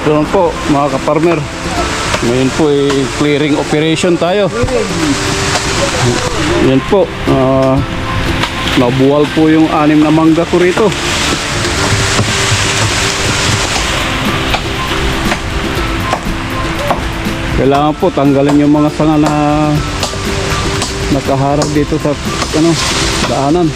afternoon po mga ka-farmer. Ngayon po ay clearing operation tayo. Yan po, nabuwal po yung 6 na mangga ko rito. Kailangan po tanggalin yung mga sanga na nakaharap dito sa daanan.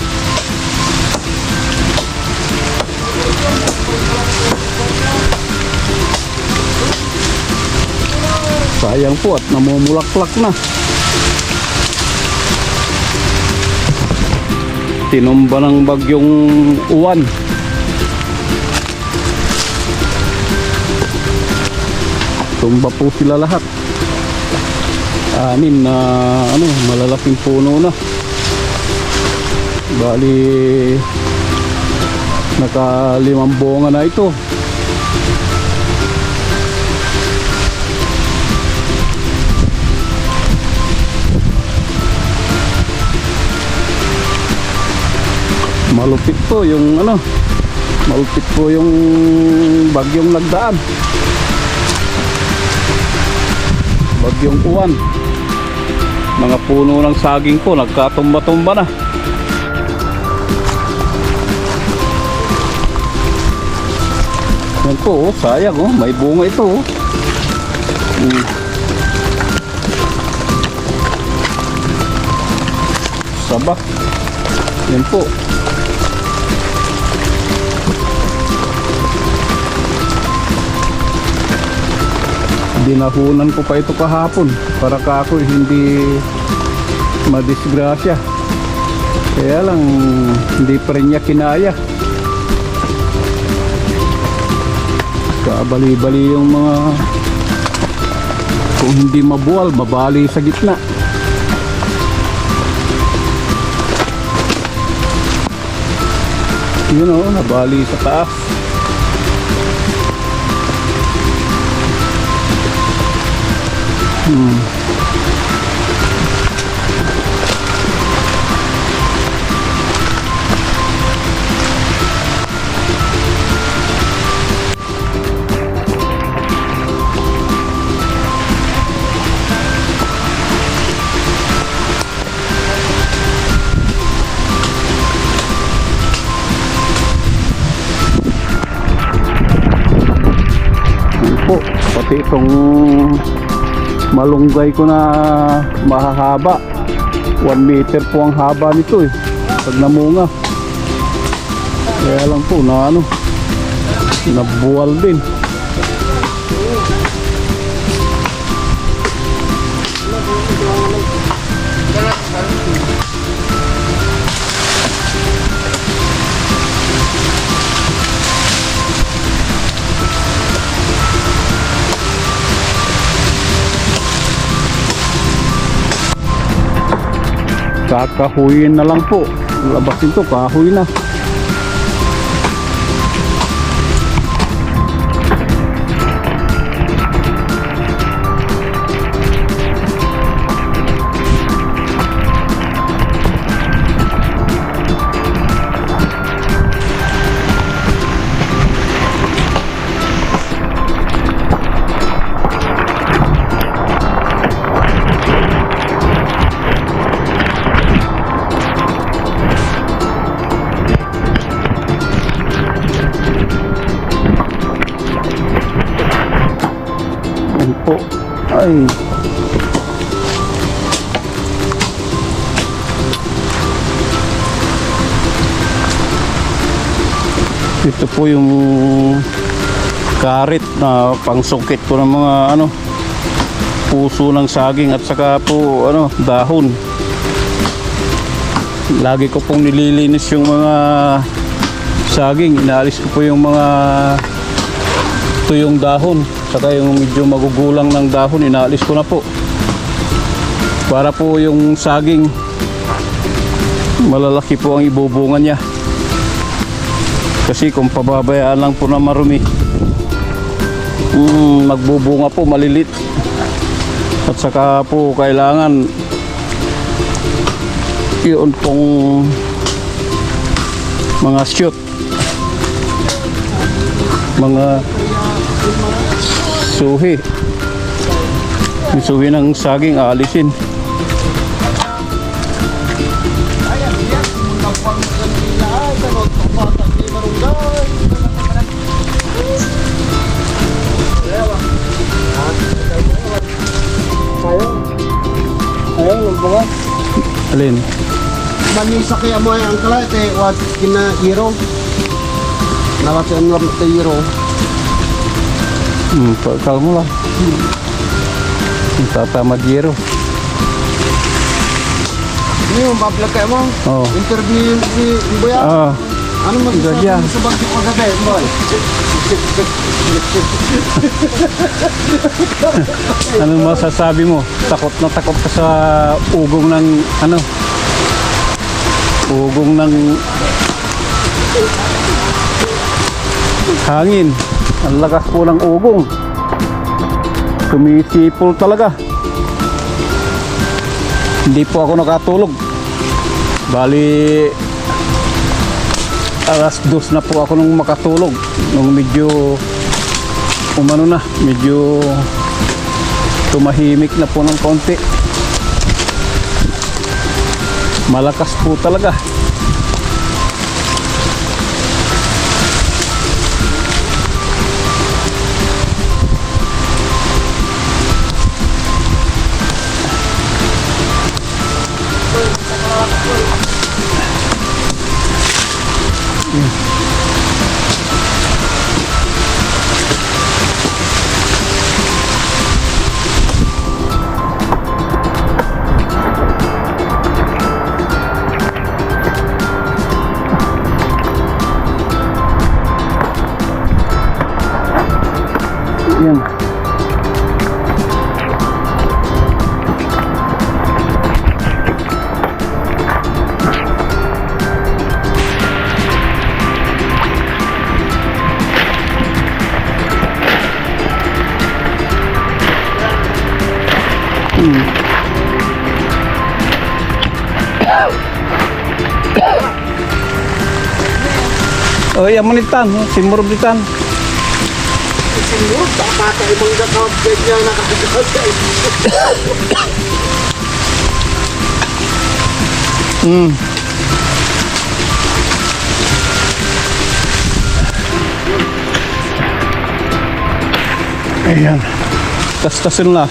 Sayang po at namumulaklak na. Tinumba ng bagyong uwan. Tumba po sila lahat. 6 na malalaking puno na. Bali naka-5 bunga na ito. Malupit po yung malupit po yung bagyong nagdaan. Bagyong uwan. Mga puno ng saging po nagkatumba-tumba na. Yan po, sayang may bunga ito. Sabak. Yan po. Dinahunan ko pa ito kahapon para kako hindi madisgrasya. Kaya lang hindi pa rin niya kinaya. Kabali-bali yung mga, kung hindi mabuwal, mabali sa gitna. Yun nabali sa taas. Po, pati itong malunggay ko na mahahaba, 1 meter po ang haba nito pag namunga. Kaya lang po na nabuwal din. Kakahuyin na lang po. Labasin to, kahoy na. Po. Ay. Ito po yung karit na pangsungkit ko ng mga puso ng saging at saka po dahon. Lagi ko pong nililinis yung mga saging. Inaalis ko po yung mga tuyong dahon. Saka yung medyo magugulang ng dahon, inaalis ko na po. Para po yung saging malalaki po ang ibubungan niya. Kasi kung pababayaan lang po na marumi, magbubunga po malilit. At saka po kailangan yun pong mga shoot, mga suhi. Yung suhi ng saging aalisin. Ayun, yung bunga. Alin? Manisa kaya mo ay ang kalat eh, wat kina hero. Nakasiyan lang ito hero. Pagkal mo lang. Tatamad yero. Ini yung bablog kayo mo. Oo. Interview ni Buya. Ah, Ano masasabi Gaya. mo sa bagay pagkagay mo? anong masasabi mo? Takot na takot ka sa ugong ng ano? Ugong ng hangin. Ang lakas po ng ugong. Sumisipol talaga. Hindi po ako nakatulog. Bali alas 2 na po ako nung makatulog. Nung medyo umano na, medyo tumahimik na po ng konti. Malakas po talaga. Yan. Oh, yan manitan, simurog ditan. Siguro, baka ibang gakawag ganyan nakakagawag. Ayan. Tas-tasin na.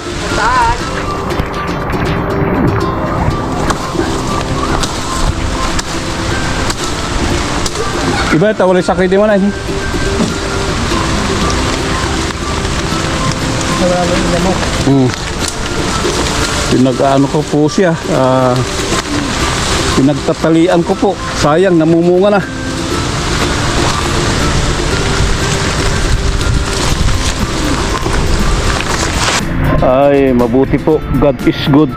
Iba ito, wala sakit di mana. Pinag-ano ko po siya. Pinagtatalian ko po. Sayang, namumunga na. Ay, mabuti po. God is good.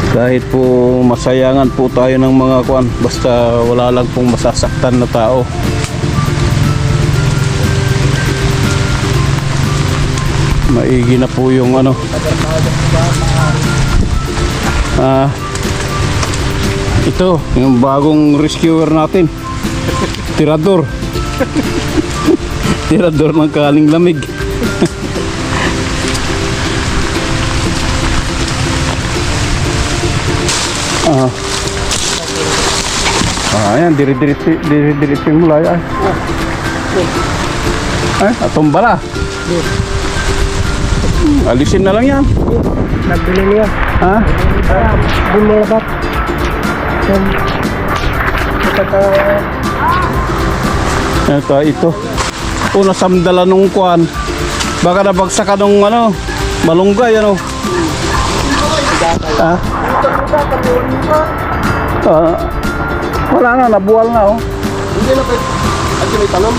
Kahit po masayangan po tayo ng mga kuan, basta wala lang pong masasaktan na tao. Maigi na po yung ano. Ito, yung bagong rescuer natin. Tirador. Tirador ng kaning lamig. Ayan, diri-diri mulai ay. Atong bala. Alisin na lang yan. Nagbili niya. Ha? Bumulabat. Ito. Una samdala nung kuan. Baka nabagsakan nung ano, malunggay ano. Ha? Wala na, nabuwal na oh. Hindi na kayo. Ay, may tanong.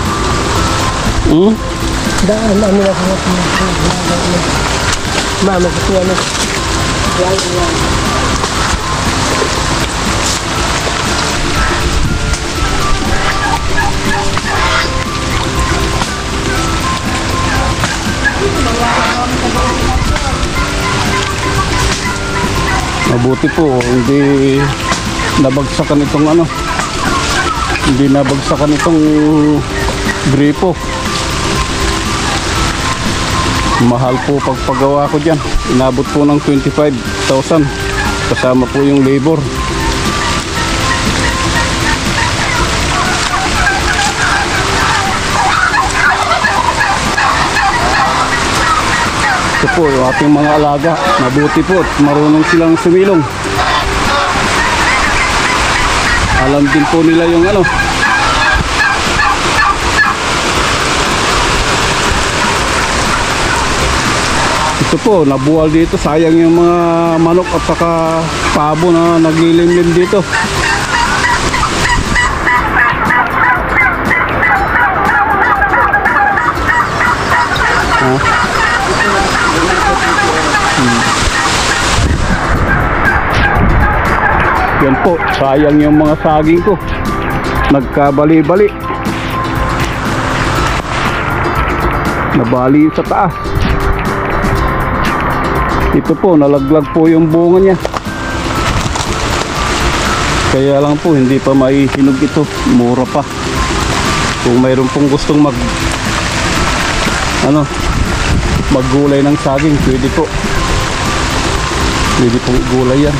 Daan, ano na sa mga mama sa tuwa na. Mabuti po, hindi nabagsakan itong ano. Hindi nabagsakan itong gripo. Mahal po pagpagawa ko dyan. Inabot po ng 25,000. Kasama po yung labor. Ito po yung ating mga alaga. Mabuti po at marunong silang sumilong. Alam din po nila yung ano. Ito po, nabuwal dito. Sayang yung mga manok at saka pabo na naglilimlim dito. Yan po, sayang yung mga saging ko. Nagkabali-bali. Nabali sa taas. Ito po, nalaglag po yung bunga niya. Kaya lang po, hindi pa maihinog ito. Mura pa. Kung mayroon pong gustong maggulay ng saging, pwede po. Pwede pong gulay yan.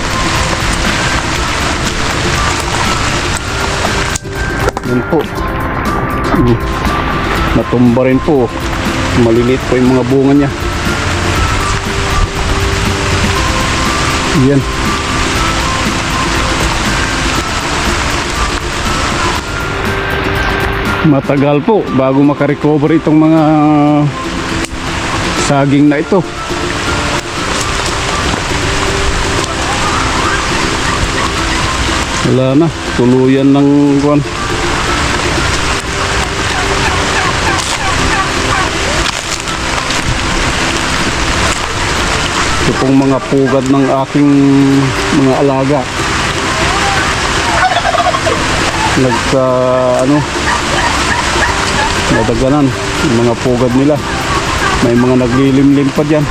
Yan po. Natumba rin po. Maliliit po yung mga bunga niya. Yan. Matagal po bago makarecover itong mga saging na ito. Wala na, tuluyan ng kuwan. Ito pong mga pugad ng aking mga alaga. Nadaganan yung mga pugad nila. May mga naglilimlim pa dyan.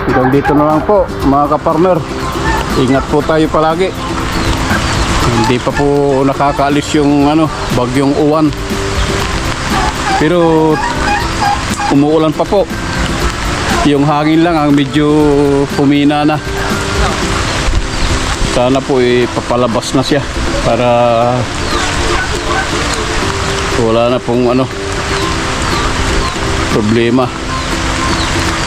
Hanggang dito na lang po mga kaparmer. Ingat po tayo palagi. Hindi pa po nakakaalis yung bagyong uwan. Pero umuulan pa po. Yung hangin lang ang medyo humina na. Sana po papalabas na siya para wala na pong problema.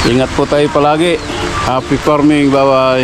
Ingat po tayo palagi. Happy farming. Bye bye.